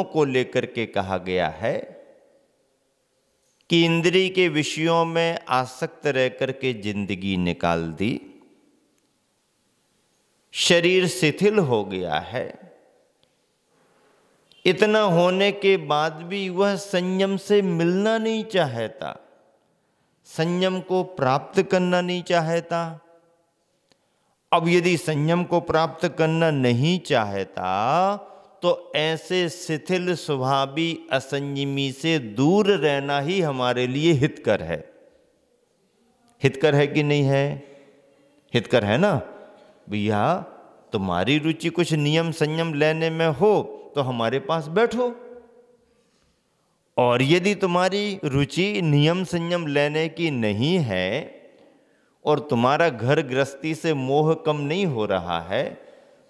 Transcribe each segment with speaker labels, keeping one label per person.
Speaker 1: गुणों को लेकर के कहा गया है कि इंद्रिय के विषयों में आसक्त रह करके जिंदगी निकाल दी, शरीर शिथिल हो गया है। इतना होने के बाद भी वह संयम से मिलना नहीं चाहता, संयम को प्राप्त करना नहीं चाहता। अब यदि संयम को प्राप्त करना नहीं चाहता तो ऐसे शिथिल स्वभावी असंयमी से दूर रहना ही हमारे लिए हितकर है। हितकर है कि नहीं है? हितकर है ना भैया। तुम्हारी रुचि कुछ नियम संयम लेने में हो तो हमारे पास बैठो, और यदि तुम्हारी रुचि नियम संयम लेने की नहीं है और तुम्हारा घर गृहस्थी से मोह कम नहीं हो रहा है,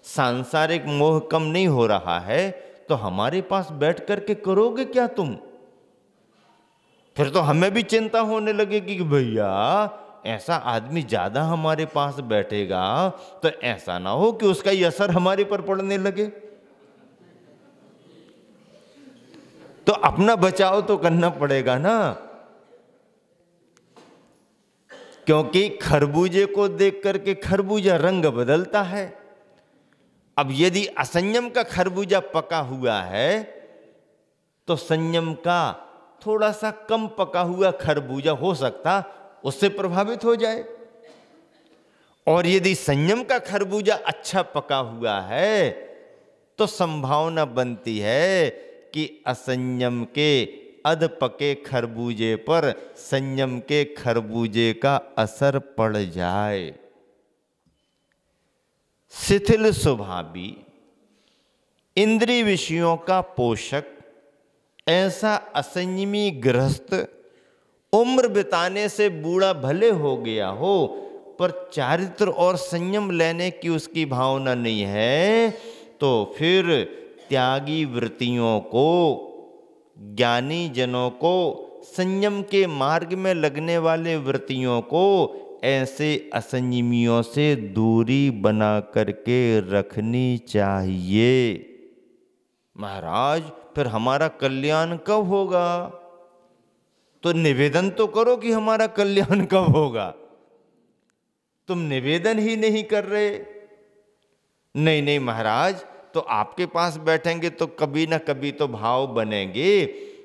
Speaker 1: सांसारिक मोह कम नहीं हो रहा है, तो हमारे पास बैठ करके करोगे क्या तुम? फिर तो हमें भी चिंता होने लगेगी कि भैया ऐसा आदमी ज्यादा हमारे पास बैठेगा तो ऐसा ना हो कि उसका ये असर हमारे पर पड़ने लगे। तो अपना बचाव तो करना पड़ेगा ना, क्योंकि खरबूजे को देख करके खरबूजा रंग बदलता है। अब यदि असंयम का खरबूजा पका हुआ है तो संयम का थोड़ा सा कम पका हुआ खरबूजा हो सकता उससे प्रभावित हो जाए, और यदि संयम का खरबूजा अच्छा पका हुआ है तो संभावना बनती है कि असंयम के अध पके खरबूजे पर संयम के खरबूजे का असर पड़ जाए। शिथिल स्वभावी इंद्रिय विषयों का पोषक ऐसा असंयमी गृहस्थ उम्र बिताने से बूढ़ा भले हो गया हो, पर चारित्र और संयम लेने की उसकी भावना नहीं है, तो फिर त्यागी वृत्तियों को, ज्ञानी जनों को, संयम के मार्ग में लगने वाले वृत्तियों को ऐसे असंयमियों से दूरी बना करके रखनी चाहिए। महाराज फिर हमारा कल्याण कब होगा? तो निवेदन तो करो कि हमारा कल्याण कब होगा। तुम निवेदन ही नहीं कर रहे। नहीं नहीं महाराज, तो आपके पास बैठेंगे तो कभी ना कभी तो भाव बनेंगे,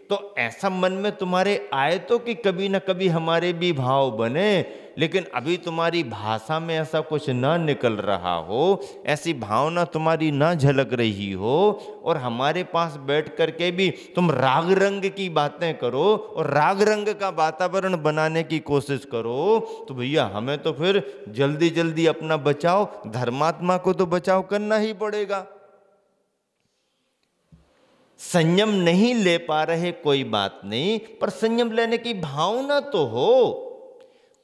Speaker 1: तो ऐसा मन में तुम्हारे आए तो कि कभी ना कभी हमारे भी भाव बने, लेकिन अभी तुम्हारी भाषा में ऐसा कुछ ना निकल रहा हो, ऐसी भावना तुम्हारी ना झलक रही हो, और हमारे पास बैठ करके भी तुम राग रंग की बातें करो और राग रंग का वातावरण बनाने की कोशिश करो, तो भैया हमें तो फिर जल्दी जल्दी अपना बचाव, धर्मात्मा को तो बचाव करना ही पड़ेगा। संयम नहीं ले पा रहे कोई बात नहीं, पर संयम लेने की भावना तो हो,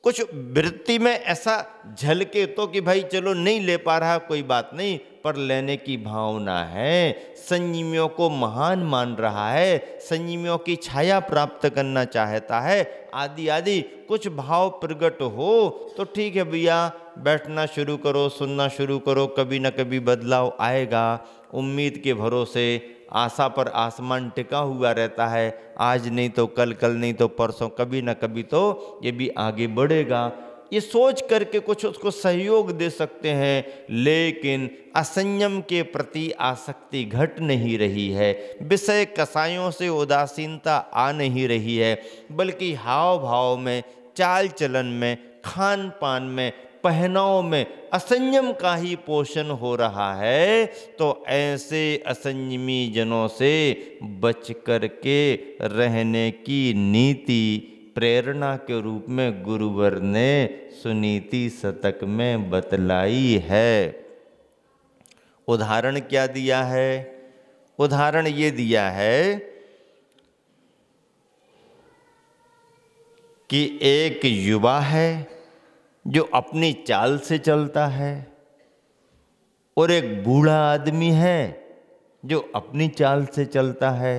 Speaker 1: कुछ वृत्ति में ऐसा झलके तो कि भाई चलो नहीं ले पा रहा कोई बात नहीं, पर लेने की भावना है, संयमियों को महान मान रहा है, संयमियों की छाया प्राप्त करना चाहता है, आदि आदि कुछ भाव प्रकट हो तो ठीक है भैया, बैठना शुरू करो, सुनना शुरू करो, कभी ना कभी बदलाव आएगा। उम्मीद के भरोसे आशा पर आसमान टिका हुआ रहता है, आज नहीं तो कल, कल नहीं तो परसों, कभी ना कभी तो ये भी आगे बढ़ेगा। ये सोच करके कुछ उसको सहयोग दे सकते हैं, लेकिन असंयम के प्रति आसक्ति घट नहीं रही है, विषय कसायों से उदासीनता आ नहीं रही है, बल्कि हाव भाव में, चाल चलन में, खान पान में, पहनाव में असंयम का ही पोषण हो रहा है। तो ऐसे असंयमी जनों से बच करके रहने की नीति प्रेरणा के रूप में गुरुवर ने सुनीति शतक में बतलाई है। उदाहरण क्या दिया है? उदाहरण ये दिया है कि एक युवा है जो अपनी चाल से चलता है, और एक बूढ़ा आदमी है जो अपनी चाल से चलता है।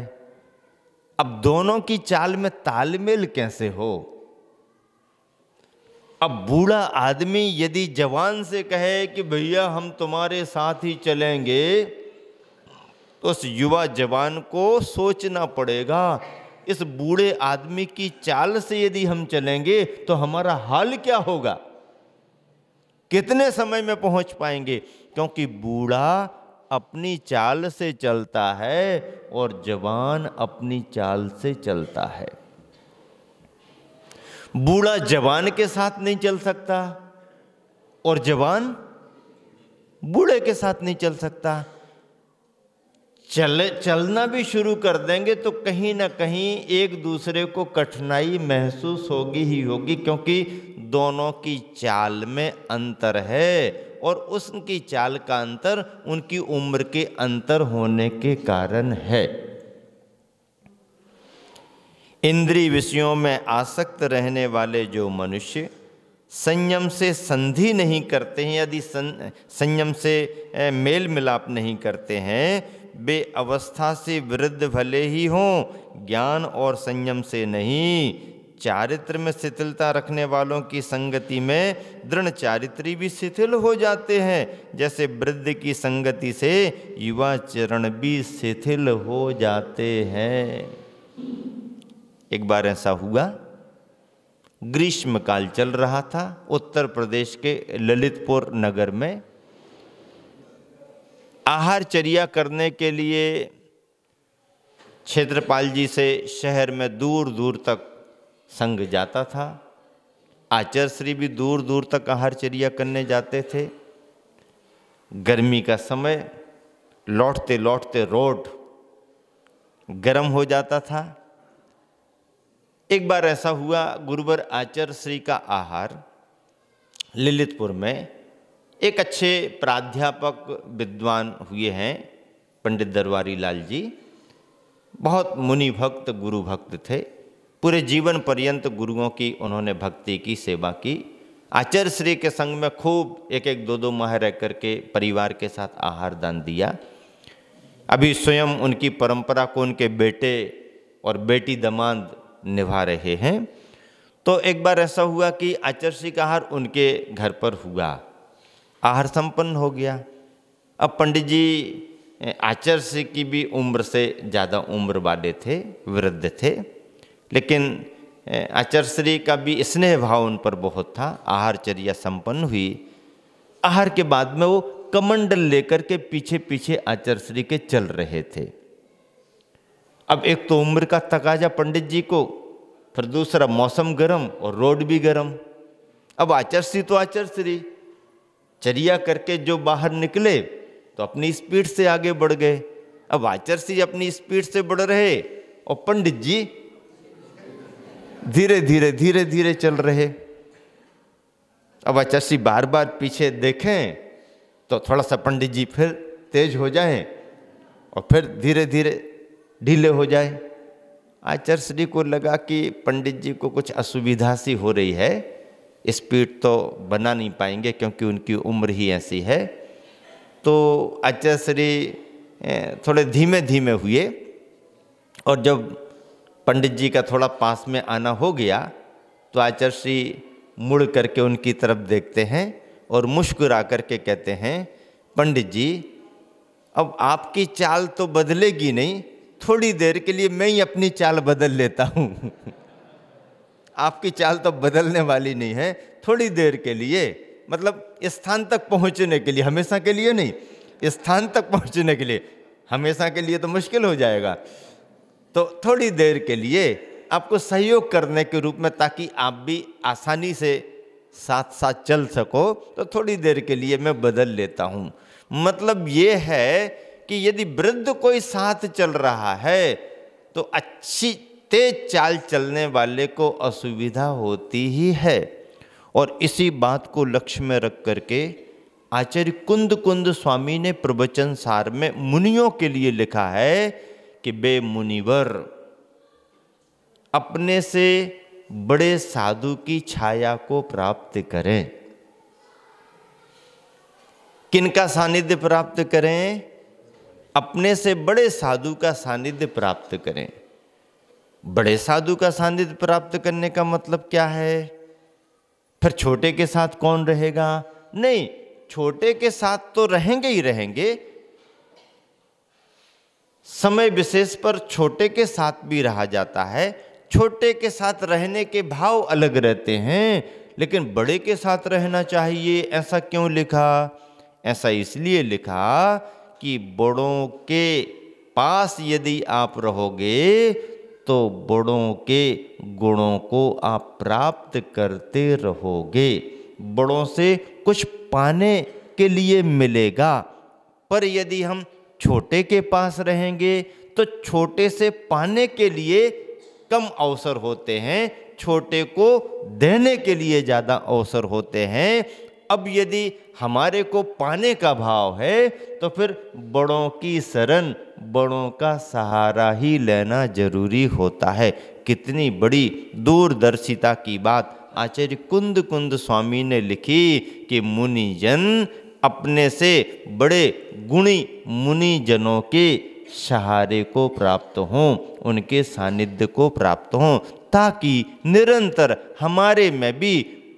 Speaker 1: अब दोनों की चाल में तालमेल कैसे हो? अब बूढ़ा आदमी यदि जवान से कहे कि भैया हम तुम्हारे साथ ही चलेंगे, तो उस युवा जवान को सोचना पड़ेगा, इस बूढ़े आदमी की चाल से यदि हम चलेंगे तो हमारा हाल क्या होगा, कितने समय में पहुंच पाएंगे। क्योंकि बूढ़ा अपनी चाल से चलता है और जवान अपनी चाल से चलता है। बूढ़ा जवान के साथ नहीं चल सकता और जवान बूढ़े के साथ नहीं चल सकता। चलना भी शुरू कर देंगे तो कहीं ना कहीं एक दूसरे को कठिनाई महसूस होगी ही होगी, क्योंकि दोनों की चाल में अंतर है और उनकी चाल का अंतर उनकी उम्र के अंतर होने के कारण है। इंद्रिय विषयों में आसक्त रहने वाले जो मनुष्य संयम से संधि नहीं करते हैं, यदि संयम से मेल मिलाप नहीं करते हैं, वे अवस्था से वृद्ध भले ही हों, ज्ञान और संयम से नहीं। चारित्र में शिथिलता रखने वालों की संगति में दृढ़ चारित्री भी शिथिल हो जाते हैं, जैसे वृद्ध की संगति से युवा चरण भी शिथिल हो जाते हैं। एक बार ऐसा हुआ, ग्रीष्म काल चल रहा था उत्तर प्रदेश के ललितपुर नगर में। आहारचर्या करने के लिए क्षेत्रपाल जी से शहर में दूर दूर तक संघ जाता था। आचार्य श्री भी दूर दूर तक आहारचर्या करने जाते थे। गर्मी का समय, लौटते लौटते रोड गर्म हो जाता था। एक बार ऐसा हुआ, गुरुवर आचार्य श्री का आहार ललितपुर में एक अच्छे प्राध्यापक विद्वान हुए हैं पंडित दरबारी लाल जी, बहुत मुनि भक्त गुरु भक्त थे। पूरे जीवन पर्यंत गुरुओं की उन्होंने भक्ति की, सेवा की। आचार्य श्री के संग में खूब एक एक दो दो माह रह करके परिवार के साथ आहार दान दिया। अभी स्वयं उनकी परंपरा को उनके बेटे और बेटी दामाद निभा रहे हैं। तो एक बार ऐसा हुआ कि आचार्य श्री का आहार उनके घर पर हुआ, आहार संपन्न हो गया। अब पंडित जी आचार्य श्री की भी उम्र से ज़्यादा उम्र वाले थे, वृद्ध थे, लेकिन आचार्य श्री का भी स्नेह भाव उन पर बहुत था। आहारचर्या संपन्न हुई। आहार के बाद में वो कमंडल लेकर के पीछे पीछे आचार्य श्री के चल रहे थे। अब एक तो उम्र का तकाजा पंडित जी को, फिर दूसरा मौसम गर्म और रोड भी गर्म। अब आचार्य श्री तो आचार्य श्री चर्या करके जो बाहर निकले तो अपनी स्पीड से आगे बढ़ गए। अब आचार्य श्री अपनी स्पीड से बढ़ रहे और पंडित जी धीरे धीरे धीरे धीरे चल रहे। अब आचार्य श्री बार बार पीछे देखें तो थोड़ा सा पंडित जी फिर तेज हो जाएं और फिर धीरे धीरे ढीले हो जाए। आचार्य श्री को लगा कि पंडित जी को कुछ असुविधा सी हो रही है, स्पीड तो बना नहीं पाएंगे क्योंकि उनकी उम्र ही ऐसी है। तो आचार्य श्री थोड़े धीमे धीमे हुए और जब पंडित जी का थोड़ा पास में आना हो गया तो आचार्य श्री मुड़ करके उनकी तरफ देखते हैं और मुस्कुरा करके कहते हैं, पंडित जी अब आपकी चाल तो बदलेगी नहीं, थोड़ी देर के लिए मैं ही अपनी चाल बदल लेता हूँ। आपकी चाल तो बदलने वाली नहीं है, थोड़ी देर के लिए, मतलब स्थान तक पहुँचने के लिए, हमेशा के लिए नहीं, स्थान तक पहुँचने के लिए। हमेशा के लिए तो मुश्किल हो जाएगा, तो थोड़ी देर के लिए आपको सहयोग करने के रूप में, ताकि आप भी आसानी से साथ साथ चल सको, तो थोड़ी देर के लिए मैं बदल लेता हूँ। मतलब ये है कि यदि वृद्ध कोई साथ चल रहा है तो अच्छी तेज चाल चलने वाले को असुविधा होती ही है। और इसी बात को लक्ष्य में रख करके आचार्य कुंद कुंद स्वामी ने प्रवचन सार में मुनियों के लिए लिखा है कि बे मुनिवर अपने से बड़े साधु की छाया को प्राप्त करें। किनका सानिध्य प्राप्त करें? अपने से बड़े साधु का सानिध्य प्राप्त करें। बड़े साधु का सानिध्य प्राप्त करने का मतलब क्या है? फिर छोटे के साथ कौन रहेगा? नहीं, छोटे के साथ तो रहेंगे ही रहेंगे, समय विशेष पर छोटे के साथ भी रहा जाता है। छोटे के साथ रहने के भाव अलग रहते हैं, लेकिन बड़े के साथ रहना चाहिए, ऐसा क्यों लिखा? ऐसा इसलिए लिखा कि बड़ों के पास यदि आप रहोगे तो बड़ों के गुणों को आप प्राप्त करते रहोगे। बड़ों से कुछ पाने के लिए मिलेगा। पर यदि हम छोटे के पास रहेंगे तो छोटे से पाने के लिए कम अवसर होते हैं, छोटे को देने के लिए ज़्यादा अवसर होते हैं। अब यदि हमारे को पाने का भाव है तो फिर बड़ों की शरण, बड़ों का सहारा ही लेना जरूरी होता है। कितनी बड़ी दूरदर्शिता की बात आचार्य कुंद कुंद स्वामी ने लिखी कि मुनिजन अपने से बड़े गुणी मुनिजनों के सहारे को प्राप्त हों, उनके सानिध्य को प्राप्त हों, ताकि निरंतर हमारे में भी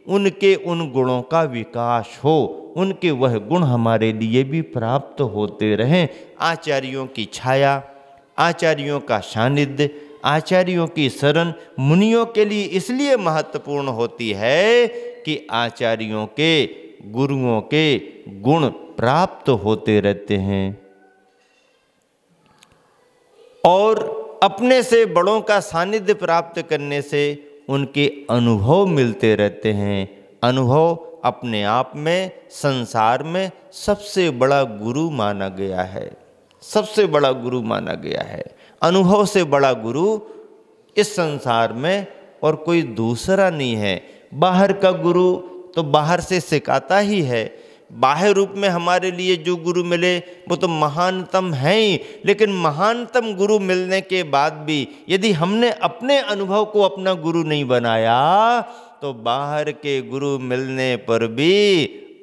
Speaker 1: उनके उन गुणों का विकास हो, उनके वह गुण हमारे लिए भी प्राप्त होते रहें। आचार्यों की छाया, आचार्यों का सानिध्य, आचार्यों की शरण मुनियों के लिए इसलिए महत्वपूर्ण होती है कि आचार्यों के, गुरुओं के गुण प्राप्त होते रहते हैं और अपने से बड़ों का सानिध्य प्राप्त करने से उनके अनुभव मिलते रहते हैं। अनुभव अपने आप में संसार में सबसे बड़ा गुरु माना गया है, सबसे बड़ा गुरु माना गया है। अनुभव से बड़ा गुरु इस संसार में और कोई दूसरा नहीं है। बाहर का गुरु तो बाहर से सिखाता ही है, बाह्य रूप में हमारे लिए जो गुरु मिले वो तो महानतम है ही, लेकिन महानतम गुरु मिलने के बाद भी यदि हमने अपने अनुभव को अपना गुरु नहीं बनाया तो बाहर के गुरु मिलने पर भी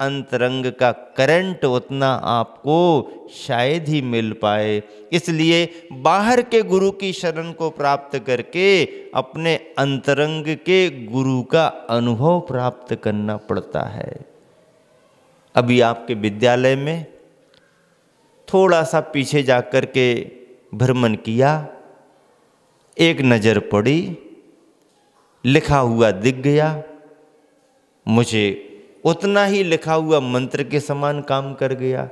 Speaker 1: अंतरंग का करंट उतना आपको शायद ही मिल पाए। इसलिए बाहर के गुरु की शरण को प्राप्त करके अपने अंतरंग के गुरु का अनुभव प्राप्त करना पड़ता है। अभी आपके विद्यालय में थोड़ा सा पीछे जाकर के भ्रमण किया, एक नज़र पड़ी, लिखा हुआ दिख गया, मुझे उतना ही लिखा हुआ मंत्र के समान काम कर गया।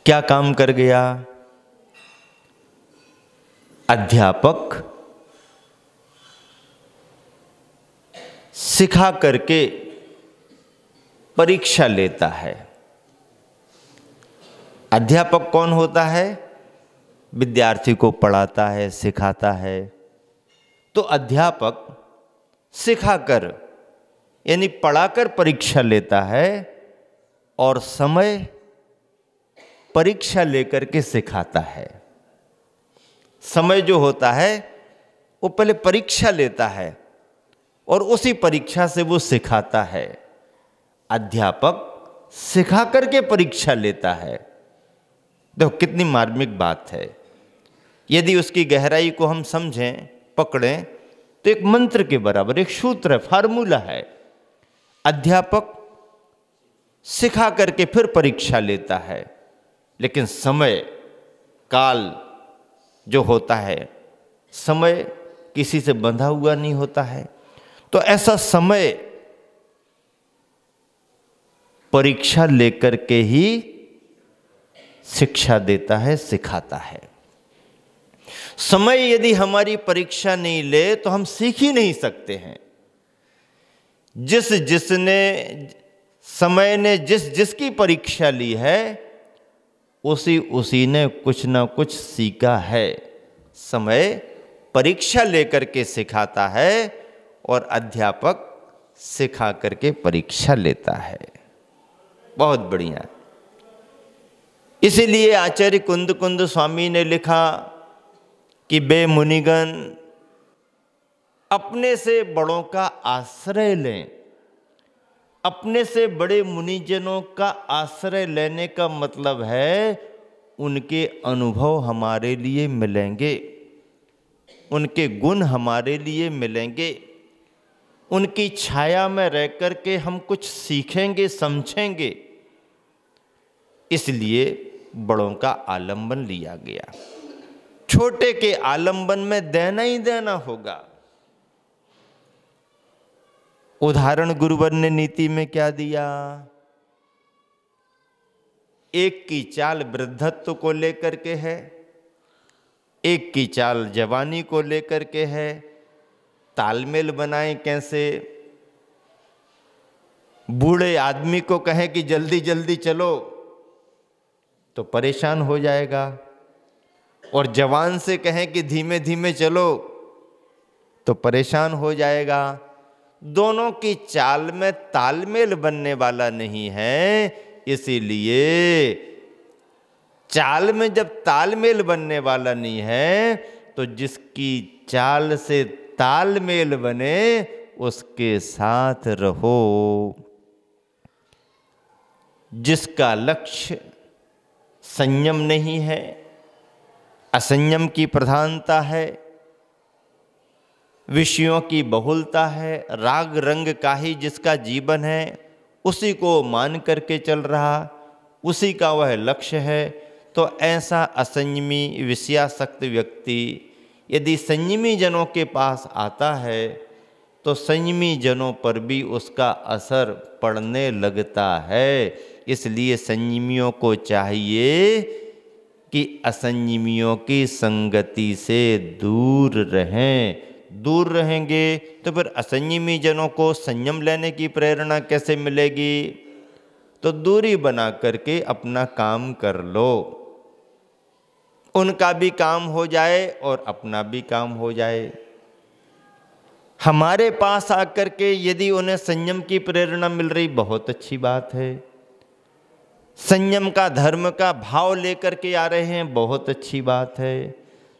Speaker 1: क्या काम कर गया? अध्यापक सिखा करके परीक्षा लेता है। अध्यापक कौन होता है? विद्यार्थी को पढ़ाता है, सिखाता है। तो अध्यापक सिखाकर यानी पढ़ाकर परीक्षा लेता है और समय परीक्षा लेकर के सिखाता है। समय जो होता है वो पहले परीक्षा लेता है और उसी परीक्षा से वो सिखाता है। अध्यापक सिखा करके परीक्षा लेता है। देखो कितनी मार्मिक बात है। यदि उसकी गहराई को हम समझें, पकड़ें, तो एक मंत्र के बराबर, एक सूत्र है, फार्मूला है। अध्यापक सिखा करके फिर परीक्षा लेता है, लेकिन समय काल जो होता है, समय किसी से बंधा हुआ नहीं होता है। तो ऐसा समय परीक्षा लेकर के ही शिक्षा देता है, सिखाता है। समय यदि हमारी परीक्षा नहीं ले तो हम सीख ही नहीं सकते हैं। समय ने जिसकी परीक्षा ली है उसी ने कुछ ना कुछ सीखा है। समय परीक्षा लेकर के सिखाता है और अध्यापक सिखा करके परीक्षा लेता है। बहुत बढ़िया। इसीलिए आचार्य कुंद कुंद स्वामी ने लिखा कि बे मुनिगण अपने से बड़ों का आश्रय लें। अपने से बड़े मुनिजनों का आश्रय लेने का मतलब है उनके अनुभव हमारे लिए मिलेंगे, उनके गुण हमारे लिए मिलेंगे, उनकी छाया में रह कर के हम कुछ सीखेंगे, समझेंगे। इसलिए बड़ों का आलंबन लिया गया। छोटे के आलंबन में देना ही देना होगा। उदाहरण गुरुवर ने नीति में क्या दिया? एक की चाल वृद्धत्व को लेकर के है, एक की चाल जवानी को लेकर के है। तालमेल बनाएं कैसे? बूढ़े आदमी को कहें कि जल्दी जल्दी चलो तो परेशान हो जाएगा, और जवान से कहें कि धीमे धीमे चलो तो परेशान हो जाएगा। दोनों की चाल में तालमेल बनने वाला नहीं है। इसीलिए चाल में जब तालमेल बनने वाला नहीं है तो जिसकी चाल से तालमेल बने उसके साथ रहो। जिसका लक्ष्य संयम नहीं है, असंयम की प्रधानता है, विषयों की बहुलता है, राग रंग का ही जिसका जीवन है, उसी को मान करके चल रहा, उसी का वह लक्ष्य है, तो ऐसा असंयमी विषयासक्त व्यक्ति यदि संयमी जनों के पास आता है तो संयमी जनों पर भी उसका असर पड़ने लगता है। इसलिए संयमियों को चाहिए कि असंयमियों की संगति से दूर रहें। दूर रहेंगे तो फिर असंयमी जनों को संयम लेने की प्रेरणा कैसे मिलेगी? तो दूरी बना करके अपना काम कर लो, उनका भी काम हो जाए और अपना भी काम हो जाए। हमारे पास आकर के यदि उन्हें संयम की प्रेरणा मिल रही, बहुत अच्छी बात है। संयम का, धर्म का भाव लेकर के आ रहे हैं, बहुत अच्छी बात है।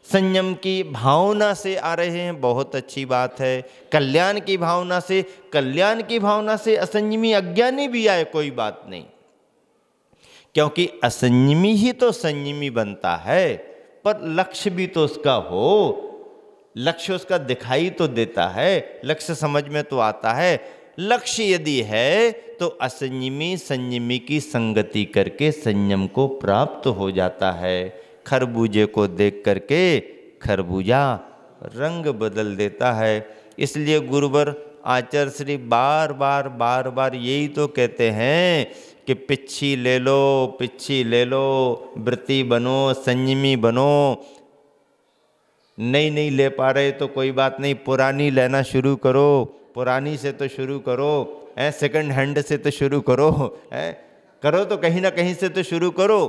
Speaker 1: संयम की भावना से आ रहे हैं, बहुत अच्छी बात है। कल्याण की भावना से असंयमी अज्ञानी भी आए, कोई बात नहीं, क्योंकि असंयमी ही तो संयमी बनता है। पर लक्ष्य भी तो उसका हो, लक्ष्य उसका दिखाई तो देता है, लक्ष्य समझ में तो आता है। लक्ष्य यदि है तो असंयमी संयमी की संगति करके संयम को प्राप्त हो जाता है। खरबूजे को देख करके खरबूजा रंग बदल देता है। इसलिए गुरुवर आचार्य श्री बार बार यही तो कहते हैं कि पिच्छी ले लो, व्रती बनो, संयमी बनो। नहीं ले पा रहे तो कोई बात नहीं, पुरानी लेना शुरू करो, पुरानी से तो शुरू करो, सेकंड हैंड से तो शुरू करो, करो तो कहीं ना कहीं से तो शुरू करो।